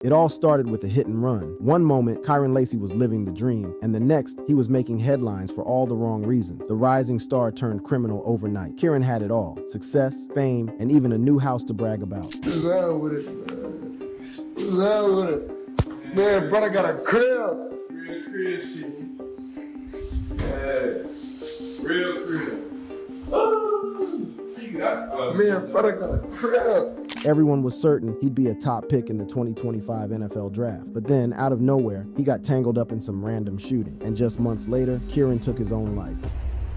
It all started with a hit and run. One moment, Kyren Lacy was living the dream, and the next, he was making headlines for all the wrong reasons. The rising star turned criminal overnight. Kyren had it all: success, fame, and even a new house to brag about. What's up with it, man? What's up with it? Man, brother got a crib. Real crib shit. Yeah. Real crib. Man, brother got a crib. Everyone was certain he'd be a top pick in the 2025 NFL draft. But then, out of nowhere, he got tangled up in some random shooting. And just months later, Kyren took his own life.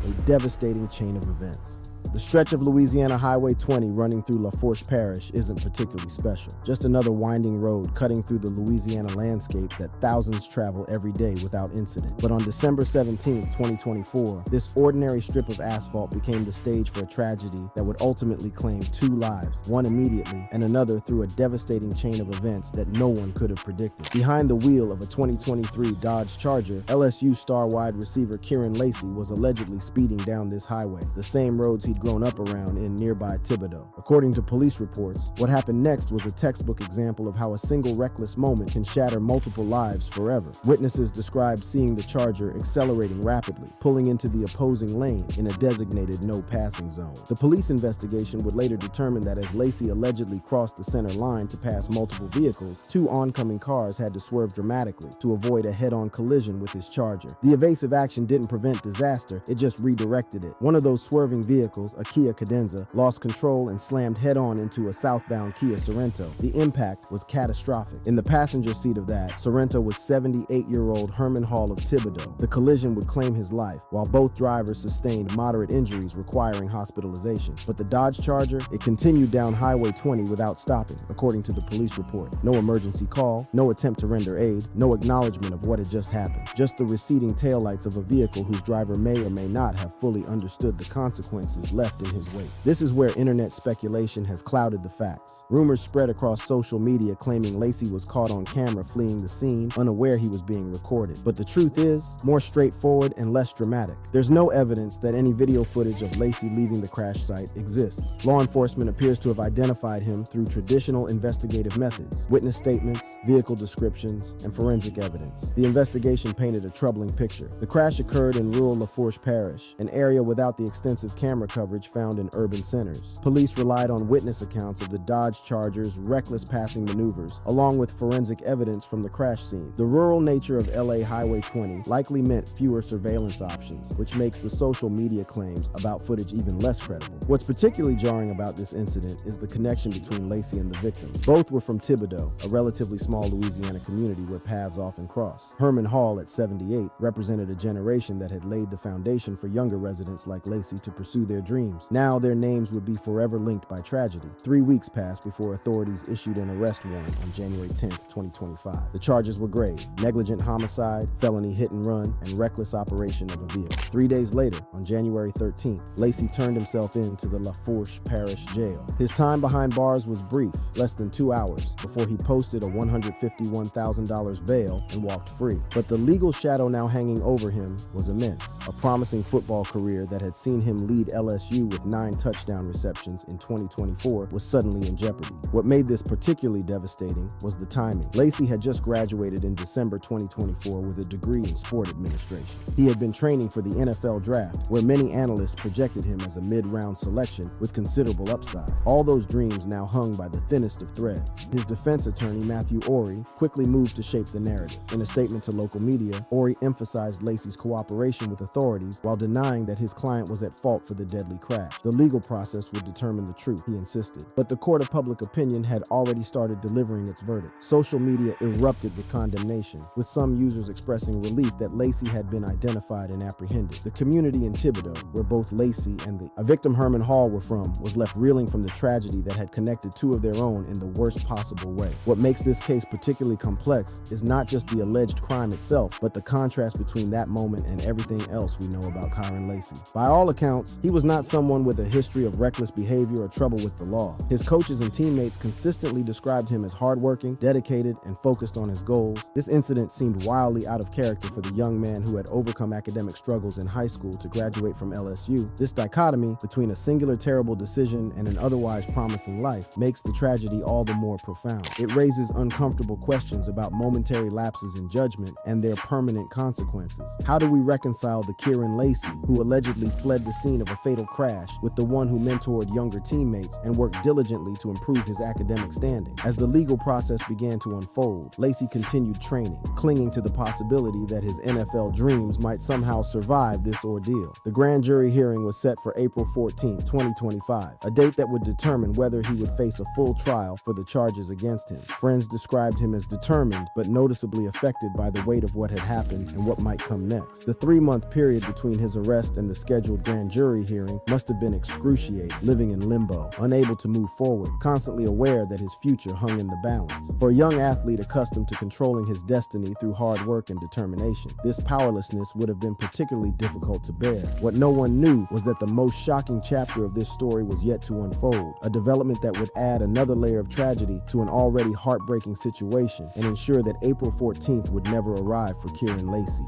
A devastating chain of events. The stretch of Louisiana Highway 20 running through Lafourche Parish isn't particularly special. Just another winding road cutting through the Louisiana landscape that thousands travel every day without incident. But on December 17, 2024, this ordinary strip of asphalt became the stage for a tragedy that would ultimately claim 2 lives, one immediately and another through a devastating chain of events that no one could have predicted. Behind the wheel of a 2023 Dodge Charger, LSU star wide receiver Kyren Lacy was allegedly speeding down this highway, the same roads he'd grown up around in nearby Thibodaux. According to police reports, what happened next was a textbook example of how a single reckless moment can shatter multiple lives forever. Witnesses described seeing the Charger accelerating rapidly, pulling into the opposing lane in a designated no passing zone. The police investigation would later determine that as Lacy allegedly crossed the center line to pass multiple vehicles, 2 oncoming cars had to swerve dramatically to avoid a head-on collision with his Charger. The evasive action didn't prevent disaster, it just redirected it. One of those swerving vehicles, a Kia Cadenza, lost control and slammed head-on into a southbound Kia Sorento. The impact was catastrophic. In the passenger seat of that, Sorento was 78-year-old Herman Hall of Thibodaux. The collision would claim his life, while both drivers sustained moderate injuries requiring hospitalization. But the Dodge Charger, it continued down Highway 20 without stopping, according to the police report. No emergency call, no attempt to render aid, no acknowledgement of what had just happened. Just the receding taillights of a vehicle whose driver may or may not have fully understood the consequences left in his wake. This is where internet speculation has clouded the facts. Rumors spread across social media claiming Lacy was caught on camera fleeing the scene, unaware he was being recorded. But the truth is, more straightforward and less dramatic. There's no evidence that any video footage of Lacy leaving the crash site exists. Law enforcement appears to have identified him through traditional investigative methods: witness statements, vehicle descriptions, and forensic evidence. The investigation painted a troubling picture. The crash occurred in rural Lafourche Parish, an area without the extensive camera coverage found in urban centers. Police relied on witness accounts of the Dodge Charger's reckless passing maneuvers, along with forensic evidence from the crash scene. The rural nature of LA Highway 20 likely meant fewer surveillance options, which makes the social media claims about footage even less credible. What's particularly jarring about this incident is the connection between Lacy and the victim. Both were from Thibodaux, a relatively small Louisiana community where paths often cross. Herman Hall, at 78, represented a generation that had laid the foundation for younger residents like Lacy to pursue their dreams. Now their names would be forever linked by tragedy. 3 weeks passed before authorities issued an arrest warrant on January 10th, 2025. The charges were grave: negligent homicide, felony hit and run, and reckless operation of a vehicle. 3 days later, on January 13th, Lacy turned himself in to the Lafourche Parish Jail. His time behind bars was brief, less than 2 hours, before he posted a $151,000 bail and walked free. But the legal shadow now hanging over him was immense. A promising football career that had seen him lead LSU with 9 touchdown receptions in 2024 was suddenly in jeopardy. What made this particularly devastating was the timing. Lacy had just graduated in December 2024 with a degree in sport administration. He had been training for the NFL draft, where many analysts projected him as a mid-round selection with considerable upside. All those dreams now hung by the thinnest of threads. His defense attorney, Matthew Ory, quickly moved to shape the narrative. In a statement to local media, Ory emphasized Lacy's cooperation with authorities while denying that his client was at fault for the deadly crash. The legal process would determine the truth, he insisted. But the court of public opinion had already started delivering its verdict. Social media erupted with condemnation, with some users expressing relief that Lacy had been identified and apprehended. The community in Thibodaux, where both Lacy and a victim Herman Hall were from, was left reeling from the tragedy that had connected 2 of their own in the worst possible way. What makes this case particularly complex is not just the alleged crime itself, but the contrast between that moment and everything else we know about Kyren Lacy. By all accounts, he was not not someone with a history of reckless behavior or trouble with the law. His coaches and teammates consistently described him as hardworking, dedicated, and focused on his goals. This incident seemed wildly out of character for the young man who had overcome academic struggles in high school to graduate from LSU. This dichotomy between a singular terrible decision and an otherwise promising life makes the tragedy all the more profound. It raises uncomfortable questions about momentary lapses in judgment and their permanent consequences. How do we reconcile the Kyren Lacy, who allegedly fled the scene of a fatal crash, with the one who mentored younger teammates and worked diligently to improve his academic standing? As the legal process began to unfold, Lacy continued training, clinging to the possibility that his NFL dreams might somehow survive this ordeal. The grand jury hearing was set for April 14, 2025, a date that would determine whether he would face a full trial for the charges against him. Friends described him as determined, but noticeably affected by the weight of what had happened and what might come next. The 3-month period between his arrest and the scheduled grand jury hearing must have been excruciating, living in limbo, unable to move forward, constantly aware that his future hung in the balance. For a young athlete accustomed to controlling his destiny through hard work and determination, this powerlessness would have been particularly difficult to bear. What no one knew was that the most shocking chapter of this story was yet to unfold, a development that would add another layer of tragedy to an already heartbreaking situation and ensure that April 14th would never arrive for Kyren Lacy.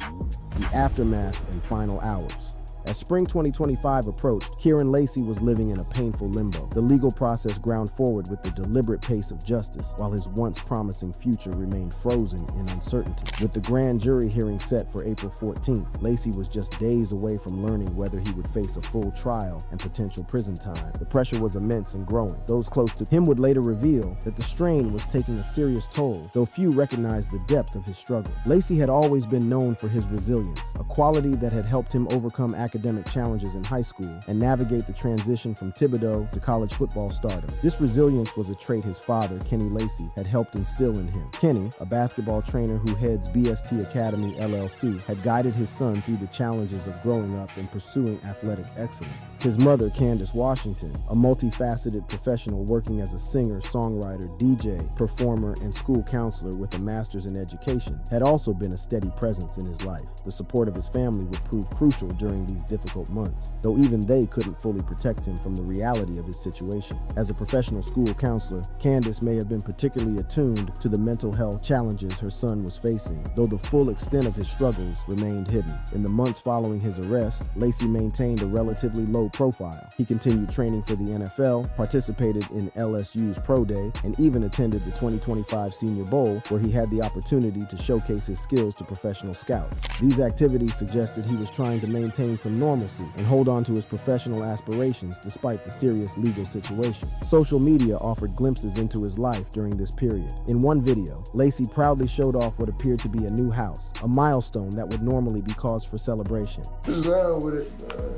The aftermath and final hours. As spring 2025 approached, Kyren Lacy was living in a painful limbo. The legal process ground forward with the deliberate pace of justice, while his once promising future remained frozen in uncertainty. With the grand jury hearing set for April 14th, Lacy was just days away from learning whether he would face a full trial and potential prison time. The pressure was immense and growing. Those close to him would later reveal that the strain was taking a serious toll, though few recognized the depth of his struggle. Lacy had always been known for his resilience, a quality that had helped him overcome academic challenges in high school and navigate the transition from Thibodeau to college football stardom. This resilience was a trait his father, Kyren Lacy, had helped instill in him. Kenny, a basketball trainer who heads BST Academy LLC, had guided his son through the challenges of growing up and pursuing athletic excellence. His mother, Candace Washington, a multifaceted professional working as a singer, songwriter, DJ, performer, and school counselor with a master's in education, had also been a steady presence in his life. The support of his family would prove crucial during these difficult months, though even they couldn't fully protect him from the reality of his situation. As a professional school counselor, Candace may have been particularly attuned to the mental health challenges her son was facing, though the full extent of his struggles remained hidden. In the months following his arrest, Lacy maintained a relatively low profile. He continued training for the NFL, participated in LSU's Pro Day, and even attended the 2025 Senior Bowl, where he had the opportunity to showcase his skills to professional scouts. These activities suggested he was trying to maintain some normalcy and hold on to his professional aspirations despite the serious legal situation. Social media offered glimpses into his life during this period. In one video, Lacy proudly showed off what appeared to be a new house, a milestone that would normally be cause for celebration. What's up with it, man?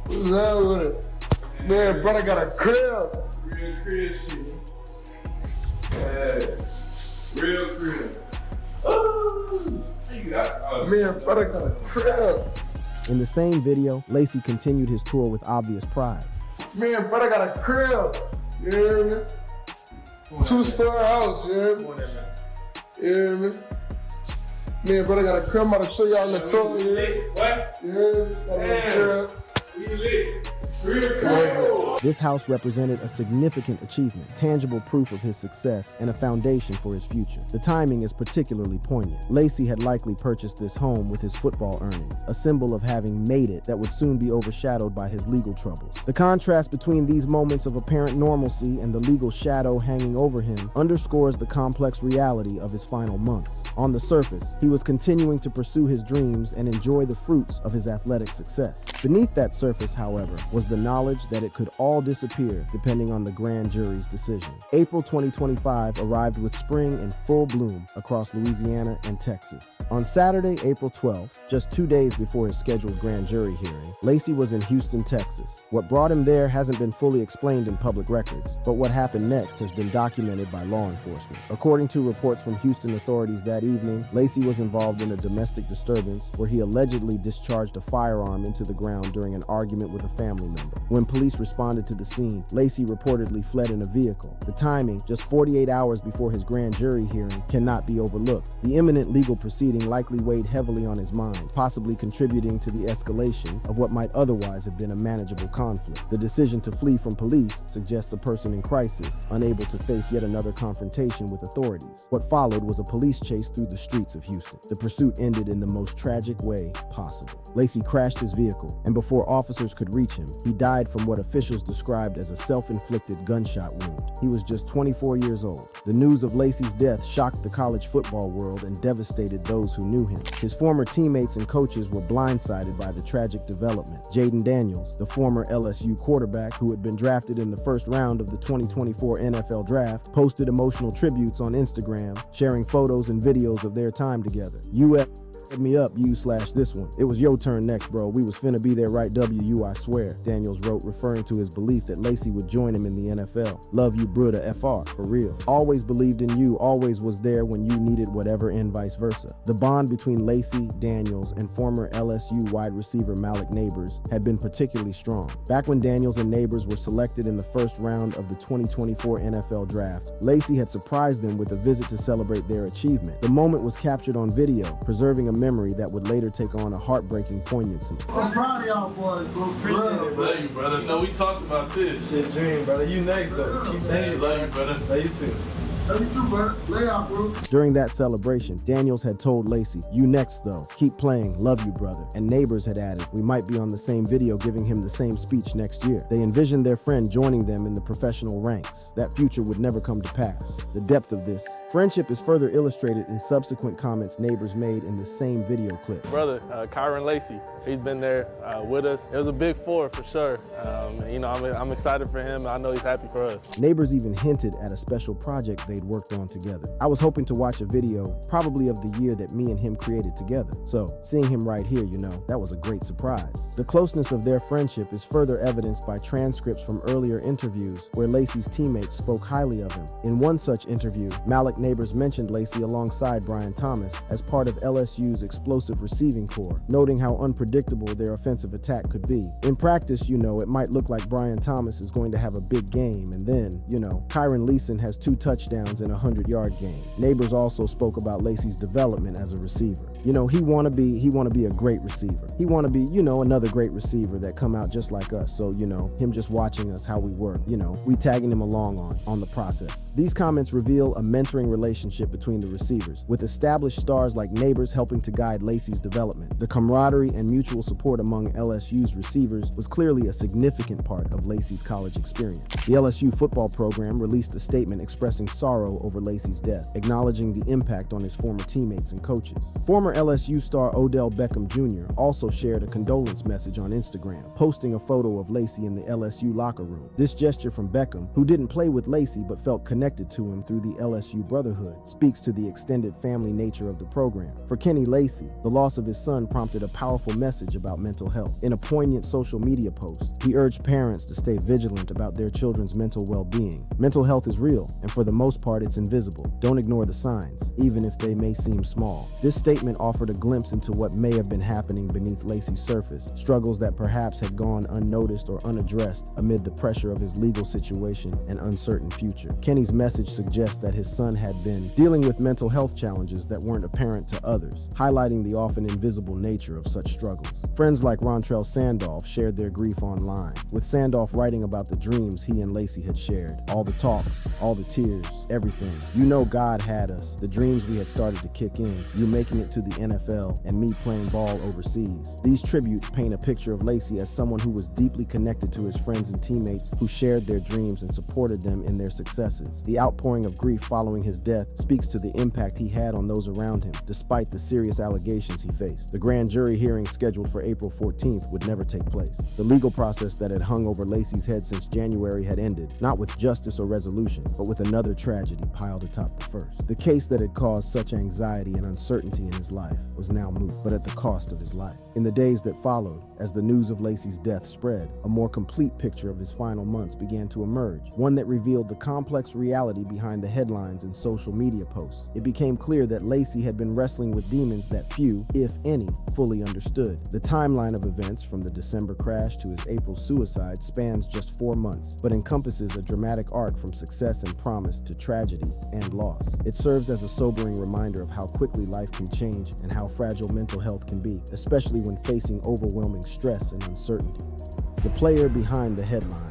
What's up with it? Man, brother got a crib. Real creativity. Real creative. Oh, you got Man, brother got a crib. In the same video, Lacy continued his tour with obvious pride. Man, brother got a crib. You hear me? 2-story house, you hear me? You hear me? Man, brother got a crib. I'm about to show y'all the tour. You hear me? What? You hear me? Got a crib. We lit. Real creative. This house represented a significant achievement, tangible proof of his success, and a foundation for his future. The timing is particularly poignant. Lacy had likely purchased this home with his football earnings, a symbol of having made it that would soon be overshadowed by his legal troubles. The contrast between these moments of apparent normalcy and the legal shadow hanging over him underscores the complex reality of his final months. On the surface, he was continuing to pursue his dreams and enjoy the fruits of his athletic success. Beneath that surface, however, was the knowledge that it could all disappear depending on the grand jury's decision. April 2025 arrived with spring in full bloom across Louisiana and Texas. On Saturday, April 12th, just 2 days before his scheduled grand jury hearing, Lacy was in Houston, Texas. What brought him there hasn't been fully explained in public records, but what happened next has been documented by law enforcement. According to reports from Houston authorities that evening, Lacy was involved in a domestic disturbance where he allegedly discharged a firearm into the ground during an argument with a family member. When police responded responded to the scene. Lacy reportedly fled in a vehicle. The timing, just 48 hours before his grand jury hearing, cannot be overlooked. The imminent legal proceeding likely weighed heavily on his mind, possibly contributing to the escalation of what might otherwise have been a manageable conflict. The decision to flee from police suggests a person in crisis, unable to face yet another confrontation with authorities. What followed was a police chase through the streets of Houston. The pursuit ended in the most tragic way possible. Lacy crashed his vehicle, and before officers could reach him, he died from what officials described as a self-inflicted gunshot wound. He was just 24 years old. The news of Lacy's death shocked the college football world and devastated those who knew him. His former teammates and coaches were blindsided by the tragic development. Jaden Daniels, the former LSU quarterback who had been drafted in the first round of the 2024 NFL Draft, posted emotional tributes on Instagram, sharing photos and videos of their time together. Hit me up, you/this one. It was your turn next, bro. We was finna be there right W, I swear, Daniels wrote, referring to his belief that Lacy would join him in the NFL. Love you, Bruda, FR, for real. Always believed in you, always was there when you needed whatever and vice versa. The bond between Lacy, Daniels, and former LSU wide receiver Malik Neighbors had been particularly strong. Back when Daniels and Neighbors were selected in the first round of the 2024 NFL Draft, Lacy had surprised them with a visit to celebrate their achievement. The moment was captured on video, preserving a memory that would later take on a heartbreaking poignancy. I'm proud of y'all boys, bro. Appreciate it, love you, brother. No, we talked about this. Shit, dream, brother. You next, though. Keep thinking. Love you, brother. Love you too. Love you too, brother. Lay out, bro. During that celebration, Daniels had told Lacy, "You next though. Keep playing. Love you, brother." And Neighbors had added, "We might be on the same video giving him the same speech next year." They envisioned their friend joining them in the professional ranks. That future would never come to pass. The depth of this friendship is further illustrated in subsequent comments Neighbors made in the same video clip. Brother, Kyren Lacy, he's been there with us. It was a big four for sure. I'm excited for him. I know he's happy for us. Neighbors even hinted at a special project they'd worked on together. "I was hoping to watch a video, probably of the year that me and him created together. So seeing him right here, that was a great surprise." The closeness of their friendship is further evidenced by transcripts from earlier interviews where Lacy's teammates spoke highly of him. In one such interview, Malik Neighbors mentioned Lacy alongside Brian Thomas as part of LSU's explosive receiving corps, noting how unpredictable their offensive attack could be. In practice, it might look like Brian Thomas is going to have a big game, and then, Kyren Lacy has 2 touchdowns in a 100-yard game. Neighbors also spoke about Lacy's development as a receiver. He wanna be a great receiver. He wanna be, another great receiver that come out just like us. So, him just watching us how we work, we tagging him along on the process. These comments reveal a mentoring relationship between the receivers, with established stars like Neighbors helping to guide Lacy's development. The camaraderie and mutual support among LSU's receivers was clearly a significant part of Lacy's college experience. The LSU football program released a statement expressing sorrow over Lacy's death, acknowledging the impact on his former teammates and coaches. Former LSU star Odell Beckham Jr. also shared a condolence message on Instagram, posting a photo of Lacy in the LSU locker room. This gesture from Beckham, who didn't play with Lacy but felt connected to him through the LSU brotherhood, speaks to the extended family nature of the program. For Kenny Lacy, the loss of his son prompted a powerful message about mental health. In a poignant social media post, he urged parents to stay vigilant about their children's mental well-being. Mental health is real, and for the most part it's invisible. Don't ignore the signs, even if they may seem small. This statement offered a glimpse into what may have been happening beneath Lacy's surface, struggles that perhaps had gone unnoticed or unaddressed amid the pressure of his legal situation and uncertain future. Kenny's message suggests that his son had been dealing with mental health challenges that weren't apparent to others, highlighting the often invisible nature of such struggles. Friends like Rontrell Sandolph shared their grief online, with Sandolph writing about the dreams he and Lacy had shared, all the talks, all the tears, everything. God had us, the dreams we had started to kick in, you making it to the NFL, and me playing ball overseas. These tributes paint a picture of Lacy as someone who was deeply connected to his friends and teammates who shared their dreams and supported them in their successes. The outpouring of grief following his death speaks to the impact he had on those around him, despite the serious allegations he faced. The grand jury hearing scheduled for April 14th would never take place. The legal process that had hung over Lacy's head since January had ended, not with justice or resolution, but with another tragic tragedy piled atop the first. The case that had caused such anxiety and uncertainty in his life was now moot, but at the cost of his life. In the days that followed, as the news of Lacy's death spread, a more complete picture of his final months began to emerge, one that revealed the complex reality behind the headlines and social media posts. It became clear that Lacy had been wrestling with demons that few, if any, fully understood. The timeline of events from the December crash to his April suicide spans just 4 months, but encompasses a dramatic arc from success and promise to tragedy and loss. It serves as a sobering reminder of how quickly life can change and how fragile mental health can be, especially when facing overwhelming stress and uncertainty. The player behind the headlines.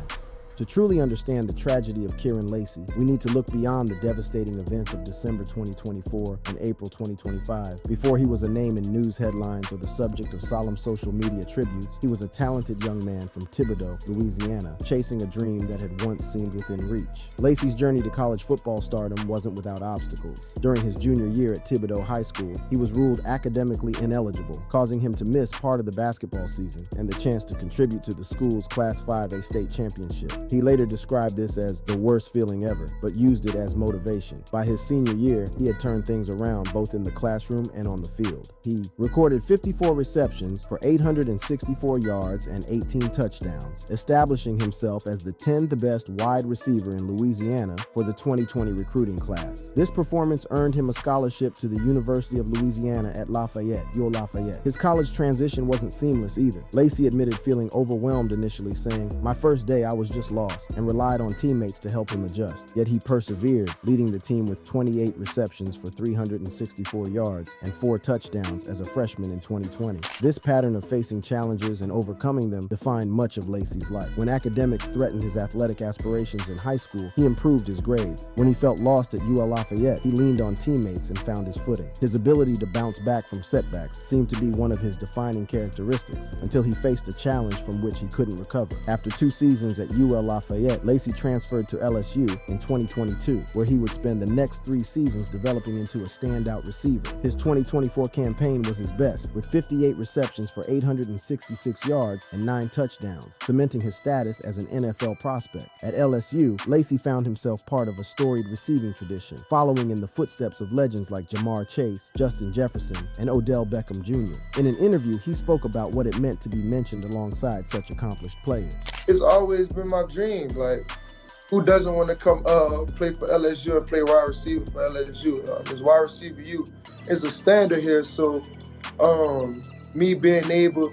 To truly understand the tragedy of Kyren Lacy, we need to look beyond the devastating events of December 2024 and April 2025. Before he was a name in news headlines or the subject of solemn social media tributes, he was a talented young man from Thibodaux, Louisiana, chasing a dream that had once seemed within reach. Lacy's journey to college football stardom wasn't without obstacles. During his junior year at Thibodaux High School, he was ruled academically ineligible, causing him to miss part of the basketball season and the chance to contribute to the school's Class 5A state championship. He later described this as the worst feeling ever, but used it as motivation. By his senior year, he had turned things around both in the classroom and on the field. He recorded 54 receptions for 864 yards and 18 touchdowns, establishing himself as the 10th best wide receiver in Louisiana for the 2020 recruiting class. This performance earned him a scholarship to the University of Louisiana at Lafayette, Lafayette. His college transition wasn't seamless either. Lacy admitted feeling overwhelmed initially, saying, "My first day I was just lost," and relied on teammates to help him adjust. Yet he persevered, leading the team with 28 receptions for 364 yards and 4 touchdowns as a freshman in 2020. This pattern of facing challenges and overcoming them defined much of Lacy's life. When academics threatened his athletic aspirations in high school, he improved his grades. When he felt lost at UL Lafayette, he leaned on teammates and found his footing. His ability to bounce back from setbacks seemed to be one of his defining characteristics, until he faced a challenge from which he couldn't recover. After 2 seasons at UL Lafayette, Lacy transferred to LSU in 2022, where he would spend the next 3 seasons developing into a standout receiver. His 2024 campaign was his best, with 58 receptions for 866 yards and 9 touchdowns, cementing his status as an NFL prospect. At LSU, Lacy found himself part of a storied receiving tradition, following in the footsteps of legends like Jamar Chase, Justin Jefferson, and Odell Beckham Jr. In an interview, he spoke about what it meant to be mentioned alongside such accomplished players. It's always been my dream. Like, who doesn't want to come play for LSU and play wide receiver for LSU? This wide receiver is a standard here. So me being able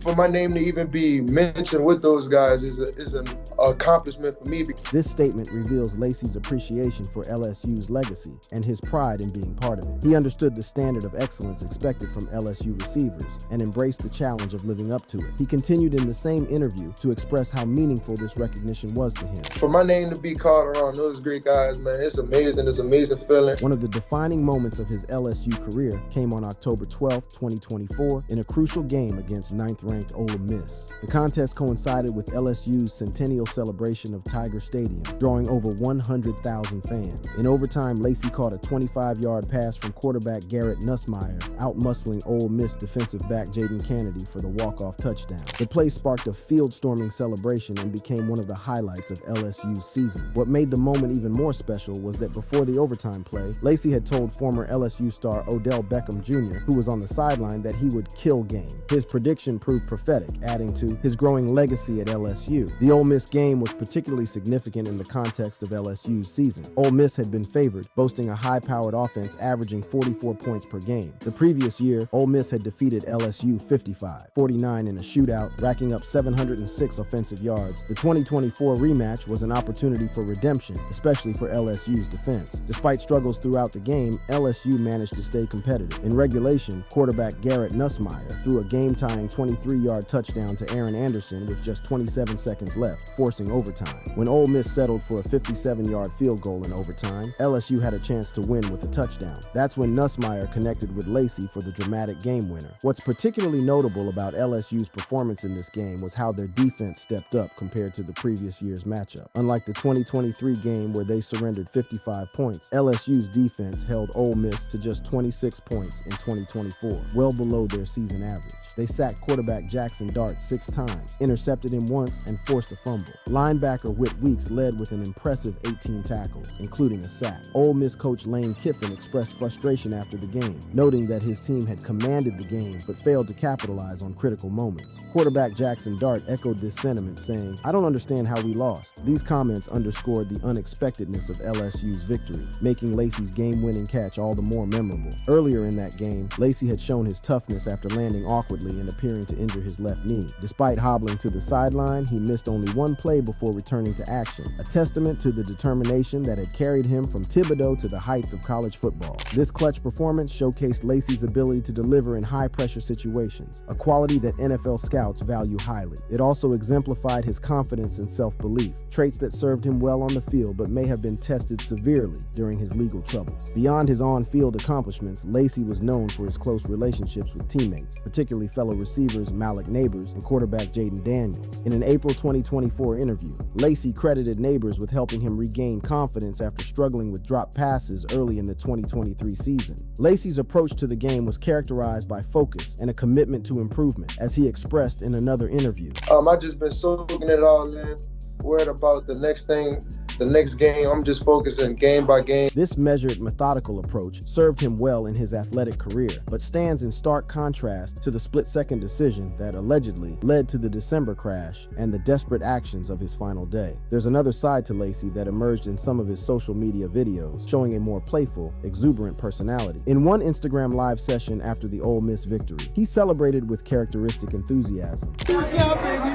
for my name to even be mentioned with those guys is an accomplishment for me. This statement reveals Lacy's appreciation for LSU's legacy and his pride in being part of it. He understood the standard of excellence expected from LSU receivers and embraced the challenge of living up to it. He continued in the same interview to express how meaningful this recognition was to him. For my name to be called around those great guys, man, it's amazing. It's an amazing feeling. One of the defining moments of his LSU career came on October 12, 2024, in a crucial game against 9th-ranked Ole Miss. The contest coincided with LSU's centennial celebration of Tiger Stadium, drawing over 100,000 fans. In overtime, Lacy caught a 25-yard pass from quarterback Garrett Nussmeier, out-muscling Ole Miss defensive back Jaden Kennedy for the walk-off touchdown. The play sparked a field-storming celebration and became one of the highlights of LSU's season. What made the moment even more special was that before the overtime play, Lacy had told former LSU star Odell Beckham Jr., who was on the sideline, that he would kill game. His prediction proved prophetic, adding to his growing legacy at LSU. The Ole Miss game was particularly significant in the context of LSU's season. Ole Miss had been favored, boasting a high-powered offense averaging 44 points per game. The previous year, Ole Miss had defeated LSU 55-49 in a shootout, racking up 706 offensive yards. The 2024 rematch was an opportunity for redemption, especially for LSU's defense. Despite struggles throughout the game, LSU managed to stay competitive. In regulation, quarterback Garrett Nussmeier threw a game-tying 23-yard touchdown to Aaron Anderson with just 27 seconds left, forcing overtime. When Ole Miss settled for a 57-yard field goal in overtime, LSU had a chance to win with a touchdown. That's when Nussmeier connected with Lacy for the dramatic game winner. What's particularly notable about LSU's performance in this game was how their defense stepped up compared to the previous year's matchup. Unlike the 2023 game where they surrendered 55 points, LSU's defense held Ole Miss to just 26 points in 2024, well below their season average. They sacked quarterback Jackson Dart 6 times, intercepted him once, and forced a fumble. Linebacker Whit Weeks led with an impressive 18 tackles, including a sack. Ole Miss coach Lane Kiffin expressed frustration after the game, noting that his team had commanded the game but failed to capitalize on critical moments. Quarterback Jackson Dart echoed this sentiment, saying, "I don't understand how we lost." These comments underscored the unexpectedness of LSU's victory, making Lacy's game-winning catch all the more memorable. Earlier in that game, Lacy had shown his toughness after landing awkwardly and appearing to injure his left knee. Despite hobbling to the sideline, he missed only one play before returning to action, a testament to the determination that had carried him from Thibodeau to the heights of college football. This clutch performance showcased Lacy's ability to deliver in high-pressure situations, a quality that NFL scouts value highly. It also exemplified his confidence and self-belief, traits that served him well on the field but may have been tested severely during his legal troubles. Beyond his on-field accomplishments, Lacy was known for his close relationships with teammates, particularly fellow receivers Malik Neighbors and quarterback Jaden Daniels. In an April 2024 interview, Lacy credited Neighbors with helping him regain confidence after struggling with dropped passes early in the 2023 season. Lacy's approach to the game was characterized by focus and a commitment to improvement, as he expressed in another interview. I just been soaking it all in, worried about the next thing, the next game. I'm just focusing game by game. This measured, methodical approach served him well in his athletic career, but stands in stark contrast to the split-second decision that allegedly led to the December crash and the desperate actions of his final day. There's another side to Lacy that emerged in some of his social media videos, showing a more playful, exuberant personality. In one Instagram live session after the Ole Miss victory, he celebrated with characteristic enthusiasm. What's up, baby?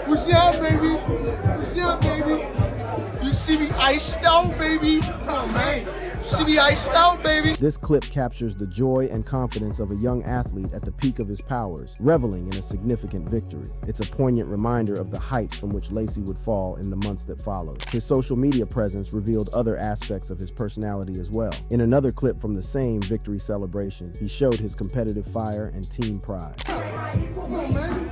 What's up, baby? What's up, baby? You see me iced out, baby? Oh, man. See me iced out, baby? This clip captures the joy and confidence of a young athlete at the peak of his powers, reveling in a significant victory. It's a poignant reminder of the heights from which Lacy would fall in the months that followed. His social media presence revealed other aspects of his personality as well. In another clip from the same victory celebration, he showed his competitive fire and team pride. Come on, man.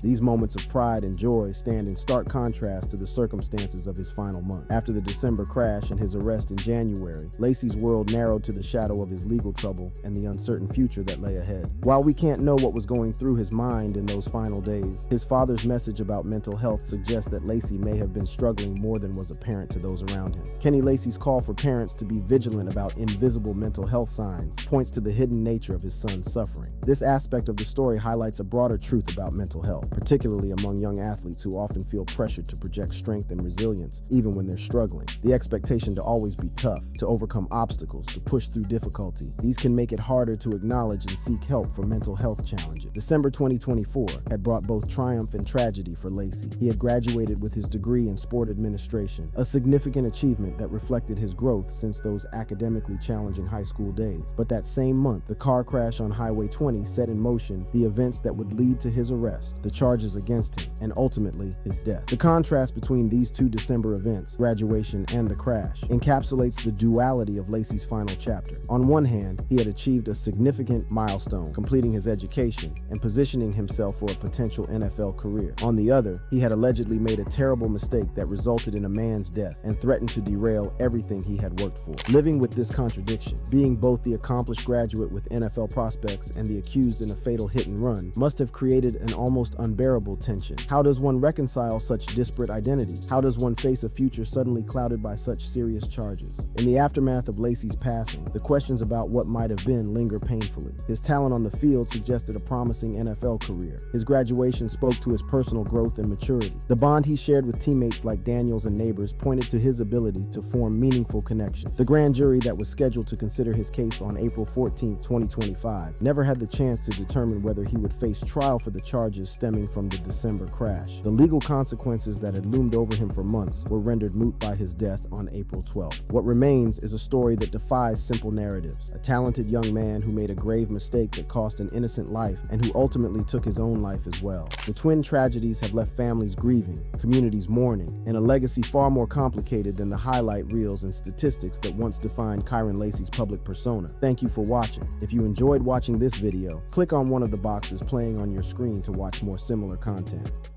These moments of pride and joy stand in stark contrast to the circumstances of his final month. After the December crash and his arrest in January, Lacy's world narrowed to the shadow of his legal trouble and the uncertain future that lay ahead. While we can't know what was going through his mind in those final days, his father's message about mental health suggests that Lacy may have been struggling more than was apparent to those around him. Kenny Lacy's call for parents to be vigilant about invisible mental health signs points to the hidden nature of his son's suffering. This aspect of the story highlights a broader truth about mental health, particularly among young athletes who often feel pressured to project strength and resilience even when they're struggling. The expectation to always be tough, to overcome obstacles, to push through difficulty, these can make it harder to acknowledge and seek help for mental health challenges. December 2024 had brought both triumph and tragedy for Lacy. He had graduated with his degree in sport administration, a significant achievement that reflected his growth since those academically challenging high school days. But that same month, the car crash on Highway 20 set in motion the events that would lead to his arrest, the charges against him, and ultimately his death. The contrast between these two December events, graduation and the crash, encapsulates the duality of Lacy's final chapter. On one hand, he had achieved a significant milestone, completing his education and positioning himself for a potential NFL career. On the other, he had allegedly made a terrible mistake that resulted in a man's death and threatened to derail everything he had worked for. Living with this contradiction, being both the accomplished graduate with NFL prospects and the accused in a fatal hit and run, must have created an almost unbearable tension. How does one reconcile such disparate identities? How does one face a future suddenly clouded by such serious charges? In the aftermath of Lacy's passing, the questions about what might have been linger painfully. His talent on the field suggested a promising NFL career. His graduation spoke to his personal growth and maturity. The bond he shared with teammates like Daniels and Neighbors pointed to his ability to form meaningful connections. The grand jury that was scheduled to consider his case on April 14, 2025, never had the chance to determine whether he would face trial for the charges stemming from the December crash. The legal consequences that had loomed over him for months were rendered moot by his death on April 12th. What remains is a story that defies simple narratives. A talented young man who made a grave mistake that cost an innocent life and who ultimately took his own life as well. The twin tragedies have left families grieving, communities mourning, and a legacy far more complicated than the highlight reels and statistics that once defined Kyren Lacy's public persona. Thank you for watching. If you enjoyed watching this video, click on one of the boxes playing on your screen to watch more similar content.